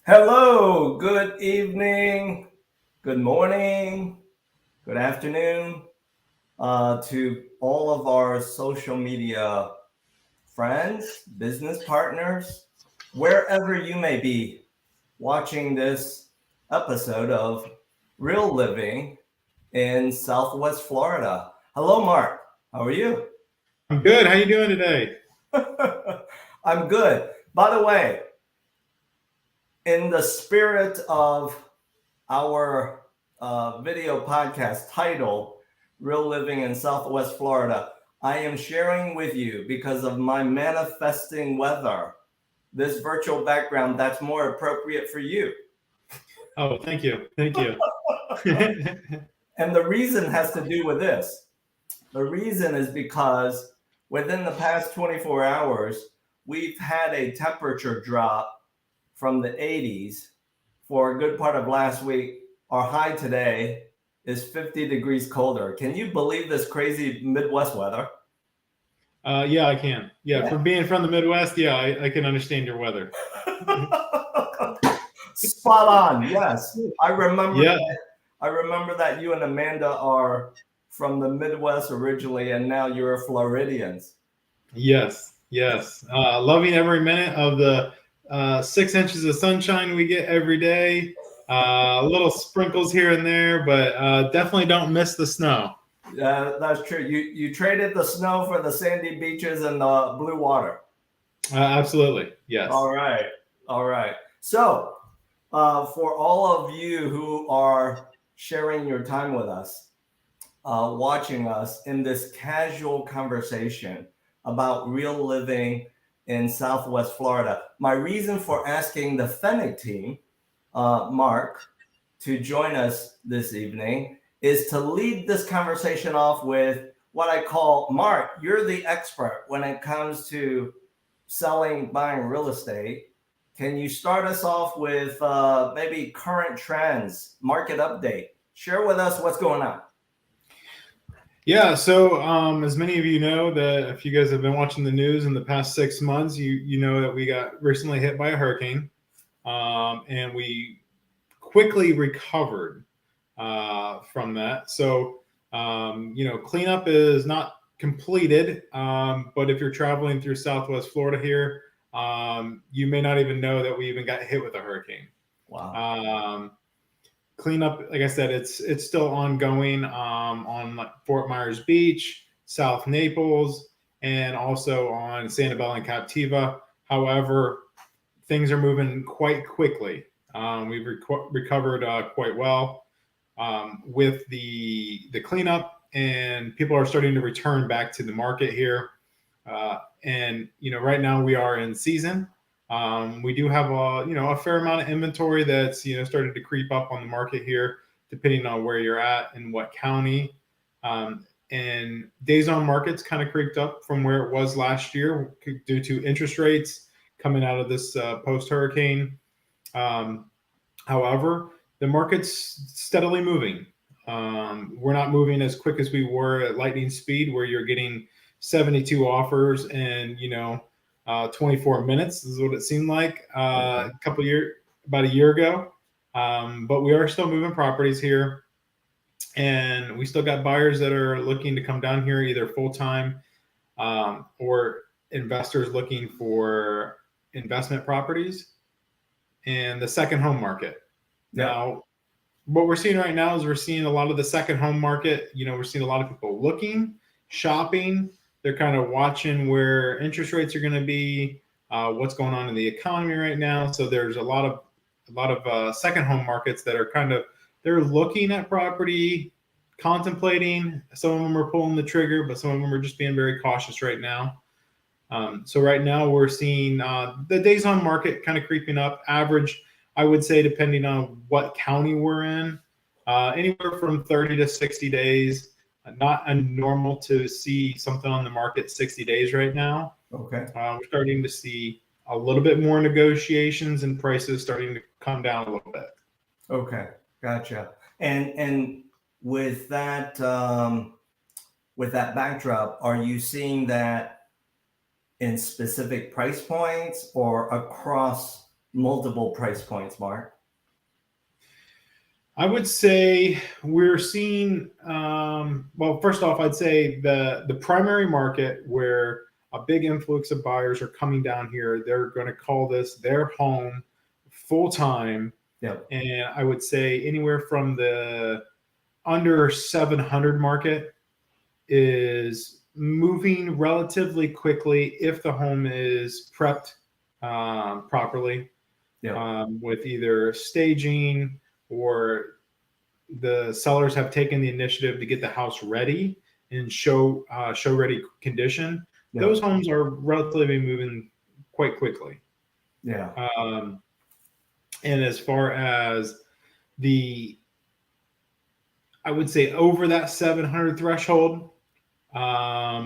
Hello, good evening, good morning, good afternoon to all of our social media friends, business partners, wherever you may be watching this episode of Real Living in Southwest Florida. Hello, Mark. How are you? I'm good. How you doing today? I'm good. By the way, in the spirit of our video podcast title, Real Living in Southwest Florida, I am sharing with you because of my manifesting weather, this virtual background that's more appropriate for you. Oh, thank you. Thank you. And the reason has to do with this. The reason is because within the past 24 hours, we've had a temperature drop from the 80s for a good part of last week. Our high today is 50 degrees colder. Can you believe this crazy Midwest weather? Yeah, I can. Yeah, Yeah. for being from the Midwest, yeah, I can understand your weather. Spot on. Yes. I remember Yeah, that. I remember that you and Amanda are from the Midwest originally, and now you're Floridians. yes, yes. Loving every minute of the 6 inches of sunshine we get every day. Little sprinkles here and there, but definitely don't miss the snow. That's true. You traded the snow for the sandy beaches and the blue water. Absolutely. Yes. All right. All right. So, for all of you who are sharing your time with us, watching us in this casual conversation about real living in Southwest Florida, my reason for asking the Fennec team, Mark, to join us this evening is to lead this conversation off with what I call, Mark, you're the expert when it comes to selling, buying real estate. Can you start us off with maybe current trends, market update? Share with us what's going on. Yeah, so as many of you know, that if you guys have been watching the news in the past 6 months, you know that we got recently hit by a hurricane, and we quickly recovered from that. So cleanup is not completed, but if you're traveling through Southwest Florida here, you may not even know that we even got hit with a hurricane. Wow. Um, Cleanup, like I said, it's still ongoing on like Fort Myers Beach, South Naples, and also on Sanibel and Captiva. However, things are moving quite quickly. We've recovered quite well with the cleanup, and people are starting to return back to the market here. And right now we are in season. We do have a fair amount of inventory that's started to creep up on the market here, depending on where you're at and what county. And days on markets kind of creeped up from where it was last year due to interest rates coming out of this post hurricane. Um, However, the market's steadily moving. We're not moving as quick as we were at lightning speed, where you're getting 72 offers in 24 minutes is what it seemed like about a year ago. But we are still moving properties here, and we still got buyers that are looking to come down here either full time, or investors looking for investment properties and the second home market. Yep. Now, what we're seeing right now is we're seeing a lot of the second home market. We're seeing a lot of people looking, shopping. They're kind of watching where interest rates are going to be, what's going on in the economy right now. So there's a lot of second home markets that are they're looking at property, contemplating. Some of them are pulling the trigger, but some of them are just being very cautious right now. So right now we're seeing the days on market kind of creeping up. Average, I would say, depending on what county we're in, anywhere from 30 to 60 days. Not normal to see something on the market 60 days right now. Okay. We're starting to see a little bit more negotiations and prices starting to come down a little bit. Okay. Gotcha. And with that backdrop, are you seeing that in specific price points or across multiple price points, Mark? I would say we're seeing, well, first off, I'd say the primary market where a big influx of buyers are coming down here, they're going to call this their home full time. Yep. And I would say anywhere from the under 700 market is moving relatively quickly if the home is prepped properly, with either staging or the sellers have taken the initiative to get the house ready in show ready condition. Yep. Those homes are relatively moving quite quickly. Yeah. And as far as I would say over that 700 threshold,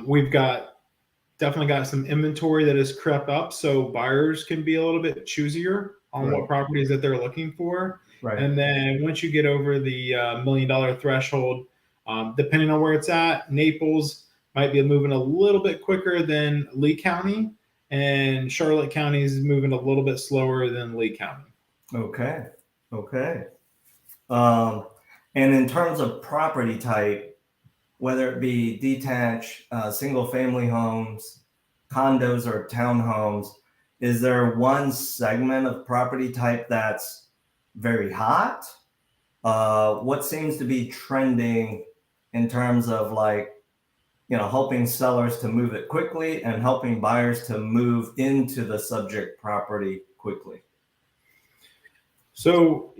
we've definitely got some inventory that has crept up, so buyers can be a little bit choosier on what properties that they're looking for. Right. And then once you get over the $1 million threshold, depending on where it's at, Naples might be moving a little bit quicker than Lee County, and Charlotte County is moving a little bit slower than Lee County. Okay. And in terms of property type, whether it be detached, single family homes, condos, or townhomes, is there one segment of property type that's very hot? What seems to be trending in terms of helping sellers to move it quickly and helping buyers to move into the subject property quickly? So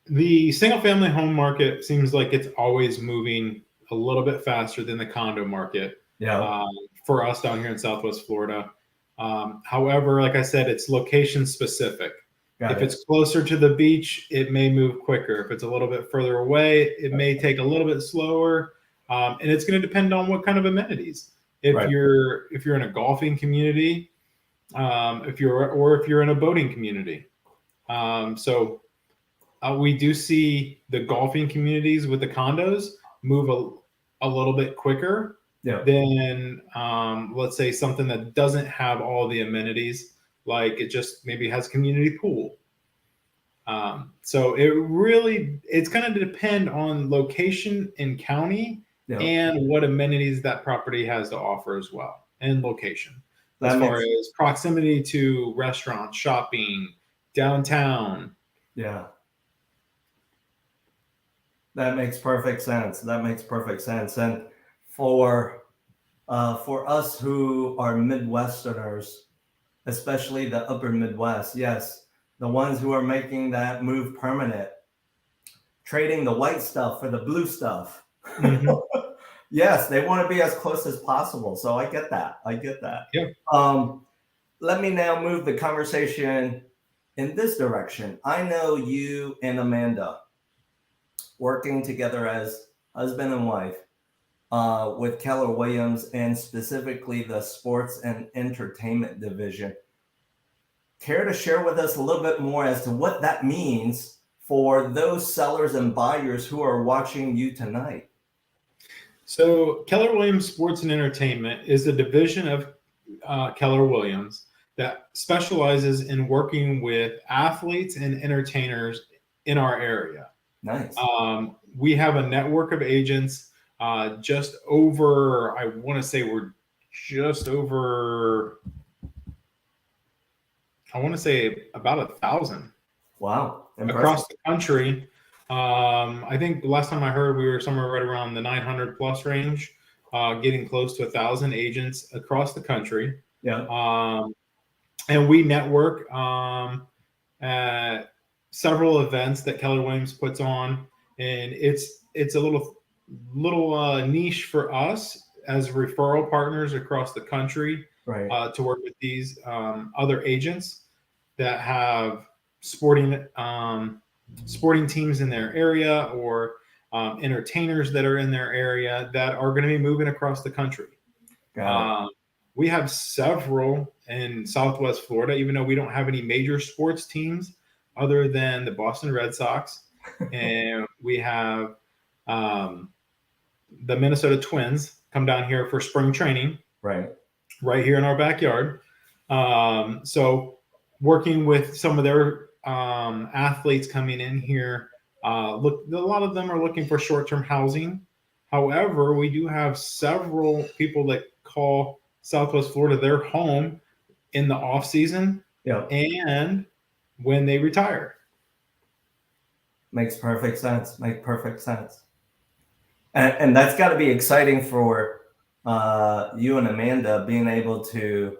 the single family home market seems like it's always moving a little bit faster than the condo market. For us down here in Southwest Florida. However, like I said, it's location specific. If it's closer to the beach, it may move quicker. If it's a little bit further away, it may take a little bit slower. And it's going to depend on what kind of amenities. If you're in a golfing community, if you're in a boating community. So we do see the golfing communities with the condos move a little bit quicker than, let's say, something that doesn't have all the amenities, like it just maybe has a community pool. So it's going to depend on location and county and what amenities that property has to offer as well, and location. As far as proximity to restaurants, shopping, downtown. Yeah. That makes perfect sense. And for us who are Midwesterners, especially the upper Midwest, yes, the ones who are making that move permanent, trading the white stuff for the blue stuff. Mm-hmm. Yes, they want to be as close as possible. So I get that. Yeah. Let me now move the conversation in this direction. I know you and Amanda working together as husband and wife with Keller Williams, and specifically the sports and entertainment division. Care to share with us a little bit more as to what that means for those sellers and buyers who are watching you tonight? So Keller Williams Sports and Entertainment is a division of Keller Williams that specializes in working with athletes and entertainers in our area. Nice. We have a network of agents, just over, I want to say we're just over, I want to say about 1,000. Wow. Impressive. Across the country. I think the last time I heard, we were somewhere right around the 900 plus range, getting close to 1,000 agents across the country. Yeah. And we network at several events that Keller Williams puts on, and it's a little niche for us as referral partners across the country, to work with these other agents that have sporting teams in their area, or entertainers that are in their area that are going to be moving across the country. We have several in Southwest Florida, even though we don't have any major sports teams other than the Boston Red Sox. And we have the Minnesota Twins come down here for spring training. Right here in our backyard. So working with some of their athletes coming in here. Look, a lot of them are looking for short-term housing. However, we do have several people that call Southwest Florida their home in the off season Yeah. and when they retire. Makes perfect sense. Make perfect sense. And that's got to be exciting for you and Amanda being able to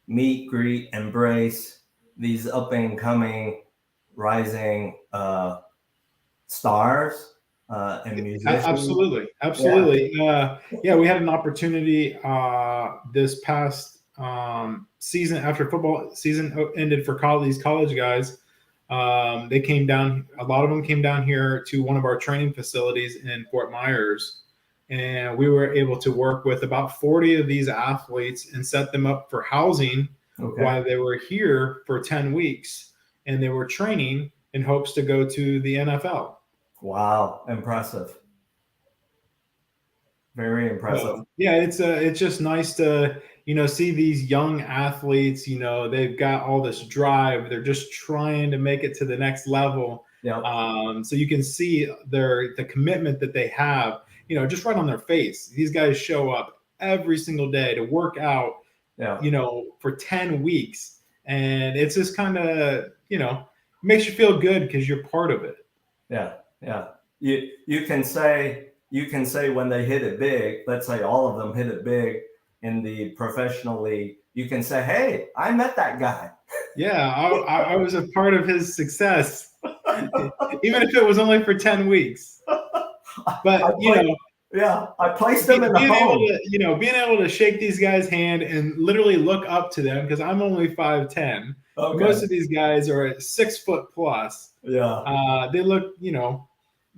meet, greet, embrace these up and coming, rising stars and musicians. Absolutely. Yeah, we had an opportunity this past season after football season ended for these college guys. They came down. A lot of them came down here to one of our training facilities in Fort Myers, and we were able to work with about 40 of these athletes and set them up for housing while they were here for 10 weeks, and they were training in hopes to go to the NFL. Wow, impressive. Very impressive. Yeah, it's just nice to see these young athletes. They've got all this drive. They're just trying to make it to the next level. Yeah. So you can see the commitment that they have. Just right on their face. These guys show up every single day to work out. Yeah. For 10 weeks, and it's just kind of makes you feel good because you're part of it. Yeah. Yeah. You can say when they hit it big, let's say all of them hit it big in the professional league, you can say, hey, I met that guy. Yeah, I was a part of his success, even if it was only for 10 weeks. But, I placed them in the home. Being able to shake these guys' hand and literally look up to them, because I'm only 5'10". Okay. Most of these guys are at 6 foot plus. Yeah. They look,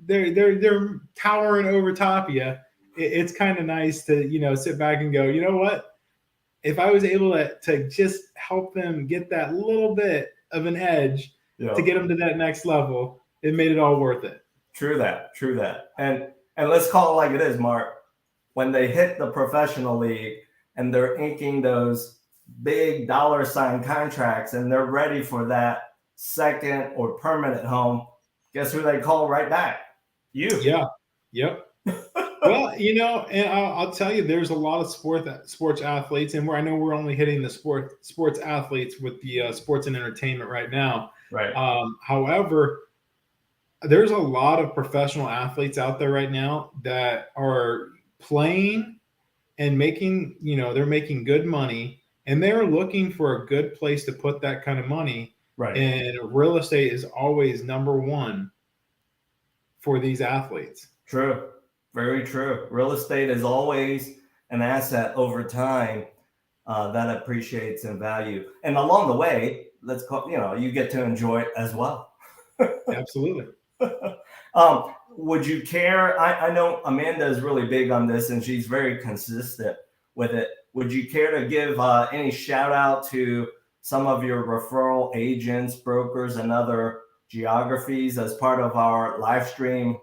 they're towering over top of you. It's kind of nice to, sit back and go, you know what? If I was able to just help them get that little bit of an edge to get them to that next level, it made it all worth it. True that. And let's call it like it is, Mark. When they hit the professional league and they're inking those big dollar sign contracts and they're ready for that second or permanent home, guess who they call right back? You. Yeah. Yep. Well, and I'll tell you, there's a lot of sports athletes, and I know we're only hitting the sports athletes with the sports and entertainment right now. Right. However, there's a lot of professional athletes out there right now that are playing and making, they're making good money, and they're looking for a good place to put that kind of money. Right. And real estate is always number one for these athletes. True. Very true. Real estate is always an asset over time that appreciates in value. And along the way, you get to enjoy it as well. Absolutely. Would you care? I know Amanda is really big on this and she's very consistent with it. Would you care to give any shout out to some of your referral agents, brokers, and other geographies as part of our live stream,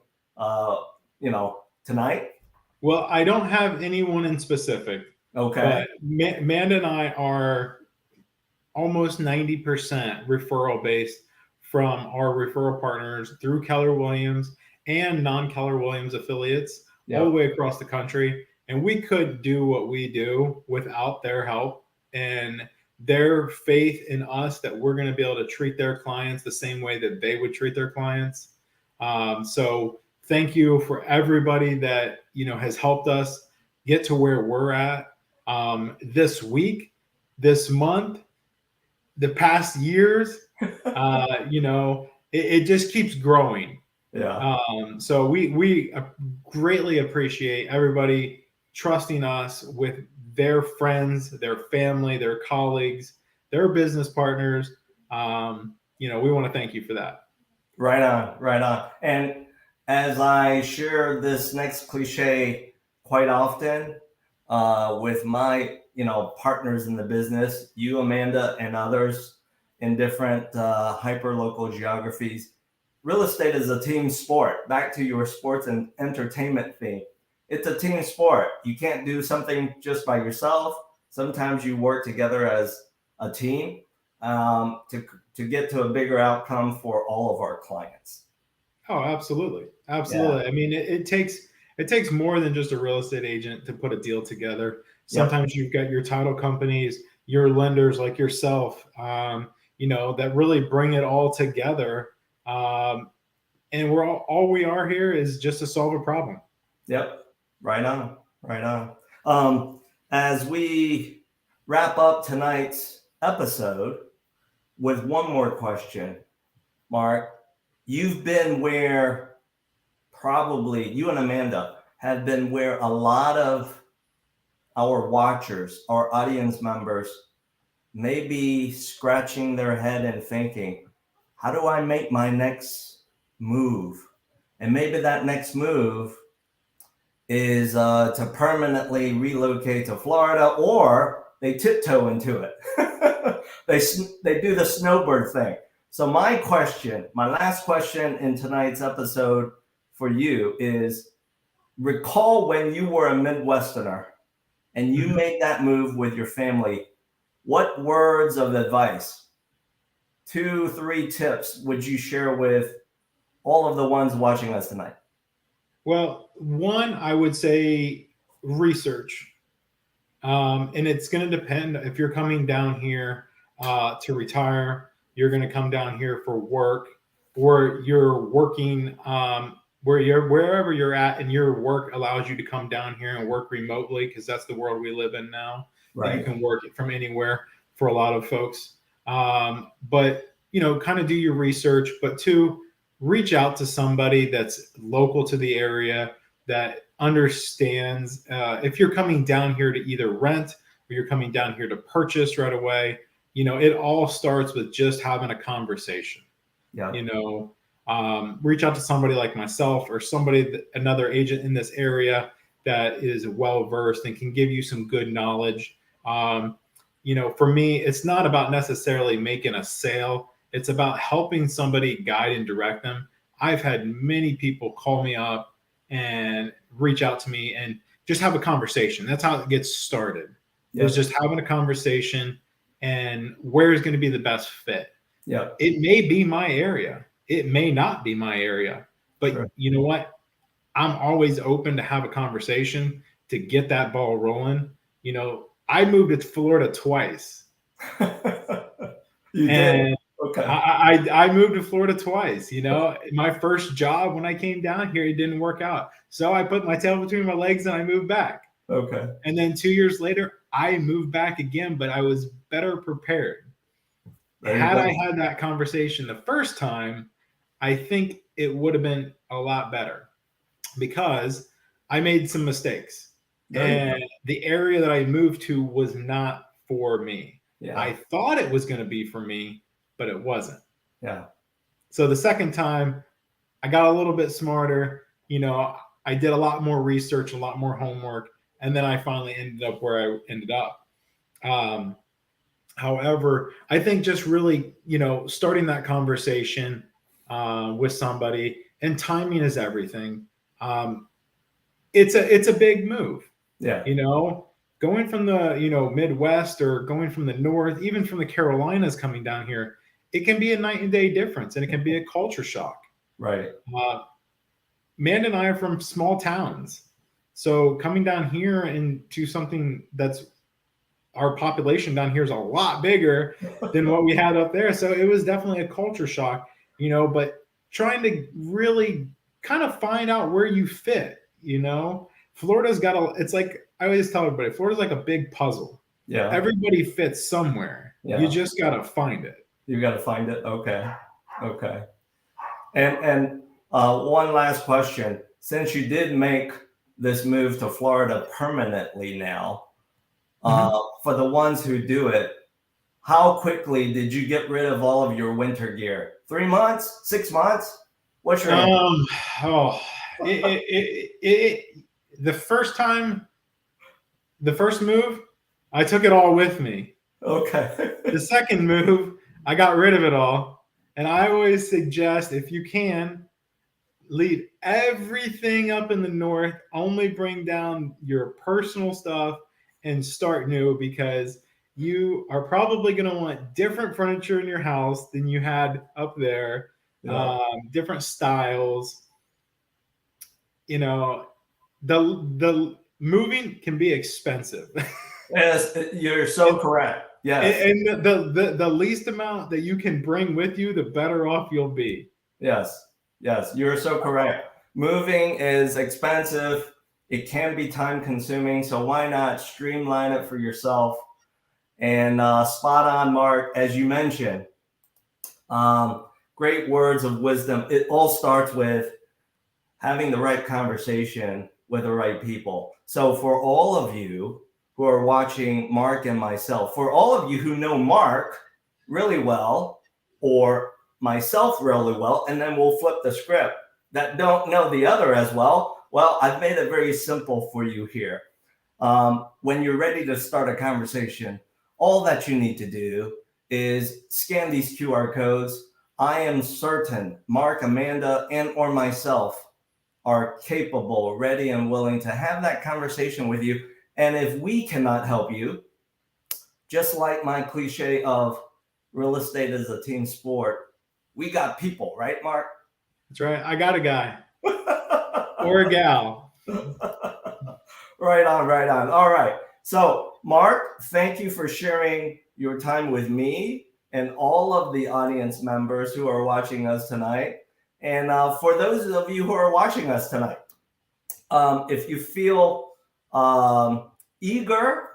tonight? Well, I don't have anyone in specific. Okay. But Amanda and I are almost 90% referral based from our referral partners through Keller Williams and non-Keller Williams affiliates all the way across the country. And we couldn't do what we do without their help and their faith in us that we're going to be able to treat their clients the same way that they would treat their clients. So thank you for everybody that, has helped us get to where we're at this week, this month, the past years. It just keeps growing. Yeah. So we greatly appreciate everybody trusting us with their friends, their family, their colleagues, their business partners. We want to thank you for that. Right on. And as I share this next cliche quite often with my, partners in the business, you, Amanda, and others in different hyper-local geographies, real estate is a team sport. Back to your sports and entertainment theme. It's a team sport. You can't do something just by yourself. Sometimes you work together as a team. to get to a bigger outcome for all of our clients. Oh, absolutely, Yeah. absolutely. I mean, it takes more than just a real estate agent to put a deal together. Sometimes you've got your title companies, your lenders like yourself, that really bring it all together. And all we are here is just to solve a problem. Yep. Right on. Right on. As we wrap up tonight's episode with one more question, Mark, you've been where probably you and Amanda have been where a lot of our watchers, our audience members may be scratching their head and thinking, how do I make my next move? And maybe that next move is to permanently relocate to Florida, or they tiptoe into it. they do the snowbird thing. So my last question in tonight's episode for you is, recall when you were a Midwesterner and you made that move with your family. What words of advice, 2, 3 tips would you share with all of the ones watching us tonight? Well, one, I would say research. And it's going to depend if you're coming down here to retire, you're going to come down here for work, or you're working wherever you're at, and your work allows you to come down here and work remotely, because that's the world we live in now. Right. You can work from anywhere for a lot of folks. But kind of do your research. But 2, reach out to somebody that's local to the area that understands. If you're coming down here to either rent or you're coming down here to purchase right away, it all starts with just having a conversation. Yeah. Reach out to somebody like myself or another agent in this area that is well versed and can give you some good knowledge. For me, it's not about necessarily making a sale. It's about helping somebody guide and direct them. I've had many people call me up and reach out to me and just have a conversation. That's how it gets started. Yeah. It's just having a conversation and where is going to be the best fit. Yeah. It may be my area. It may not be my area. But Sure. You know what? I'm always open to have a conversation to get that ball rolling. I moved to Florida twice. You did? Okay. I moved to Florida twice. My first job when I came down here, it didn't work out. So I put my tail between my legs and I moved back. Okay. And then 2 years later, I moved back again, but I was better prepared. Had I had that conversation the first time, I think it would have been a lot better, because I made some mistakes. And the area that I moved to was not for me. Yeah. I thought it was going to be for me, but it wasn't. Yeah. So the second time, I got a little bit smarter. I did a lot more research, a lot more homework, and then I finally ended up where I ended up. However, I think just really, starting that conversation with somebody, and timing is everything. It's a big move. Yeah. Going from the Midwest, or going from the North, even from the Carolinas coming down here, it can be a night and day difference, and it can be a culture shock. Right. Amanda and I are from small towns, so coming down here into something that's, our population down here is a lot bigger than what we had up there. So it was definitely a culture shock, but trying to really kind of find out where you fit. Florida's it's like, I always tell everybody, Florida's like a big puzzle. Yeah. Everybody fits somewhere. Yeah. You just got to find it. You got to find it. Okay. And one last question. Since you did make this move to Florida permanently now, for the ones who do it, how quickly did you get rid of all of your winter gear? 3 months? 6 months? What's your the first move, I took it all with me. Okay. The second move, I got rid of it all. And I always suggest, if you can, leave everything up in the north, only bring down your personal stuff and start new, because you are probably going to want different furniture in your house than you had up there, different styles. You know, the moving can be expensive. Yes, you're so correct. Yes. And the least amount that you can bring with you, the better off you'll be. Yes. Yes, you're so correct. Moving is expensive. It can be time consuming. So why not streamline it for yourself? And spot on, Mark, as you mentioned, great words of wisdom. It all starts with having the right conversation with the right people. So for all of you who are watching Mark and myself, for all of you who know Mark really well or myself really well, and then we'll flip the script, that don't know the other as well, well, I've made it very simple for you here. When you're ready to start a conversation, all that you need to do is scan these QR codes. I am certain Mark, Amanda, and or myself are capable, ready, and willing to have that conversation with you. And if we cannot help you, just like my cliche of real estate is a team sport, we got people, right, Mark? That's right. I got a guy or a gal. Right on, right on. All right. So, Mark, thank you for sharing your time with me and all of the audience members who are watching us tonight. And for those of you who are watching us tonight, if you feel eager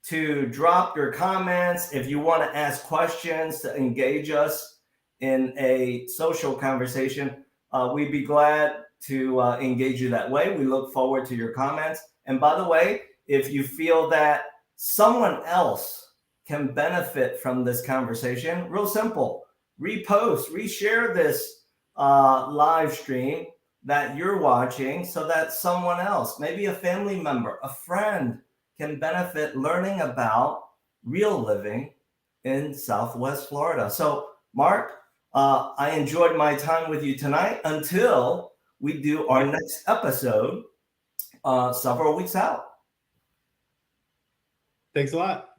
to drop your comments, if you want to ask questions to engage us in a social conversation, we'd be glad to engage you that way. We look forward to your comments. And by the way, if you feel that someone else can benefit from this conversation, real simple, repost, reshare this live stream that you're watching so that someone else, maybe a family member, a friend, can benefit learning about real living in Southwest Florida. So, Mark, I enjoyed my time with you tonight until we do our next episode several weeks out. Thanks a lot.